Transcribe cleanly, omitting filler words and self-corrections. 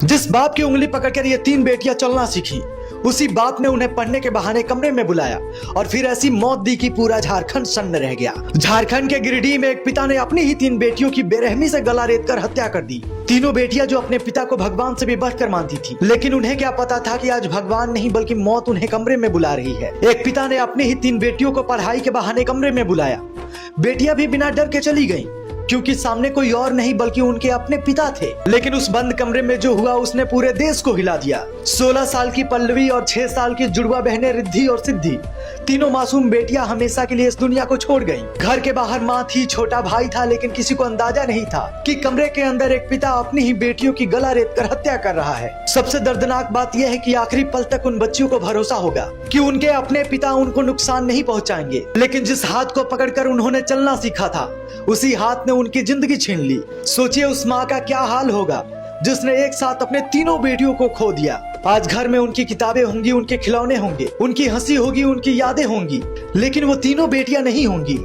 जिस बाप की उंगली पकड़कर ये तीन बेटियां चलना सीखी, उसी बाप ने उन्हें पढ़ने के बहाने कमरे में बुलाया और फिर ऐसी मौत दी कि पूरा झारखंड सन्न रह गया। झारखंड के गिरिडीह में एक पिता ने अपनी ही तीन बेटियों की बेरहमी से गला रेतकर हत्या कर दी। तीनों बेटियां जो अपने पिता को भगवान से भी बढ़कर मानती थी, लेकिन उन्हें क्या पता था कि आज भगवान नहीं बल्कि मौत उन्हें कमरे में बुला रही है। एक पिता ने अपनी ही तीन बेटियों को पढ़ाई के बहाने कमरे में बुलाया। बेटियां भी बिना डर के चली गईं, क्योंकि सामने कोई और नहीं बल्कि उनके अपने पिता थे। लेकिन उस बंद कमरे में जो हुआ उसने पूरे देश को हिला दिया। 16 साल की पल्लवी और 6 साल की जुड़वा बहनें रिद्धि और सिद्धि, तीनों मासूम बेटियां हमेशा के लिए इस दुनिया को छोड़ गईं। घर के बाहर माँ थी, छोटा भाई था, लेकिन किसी को अंदाजा नहीं था कि कमरे के अंदर एक पिता अपनी ही बेटियों की गला रेतकर हत्या कर रहा है। सबसे दर्दनाक बात यह है कि आखिरी पल तक उन बच्चियों को भरोसा होगा कि उनके अपने पिता उनको नुकसान नहीं पहुंचाएंगे, लेकिन जिस हाथ को पकड़कर उन्होंने चलना सीखा था, उसी हाथ ने उनकी जिंदगी छीन ली। सोचिए उस माँ का क्या हाल होगा जिसने एक साथ अपने तीनों बेटियों को खो दिया। आज घर में उनकी किताबें होंगी, उनके खिलौने होंगे, उनकी हंसी होगी, उनकी यादें होंगी, लेकिन वो तीनों बेटियां नहीं होंगी।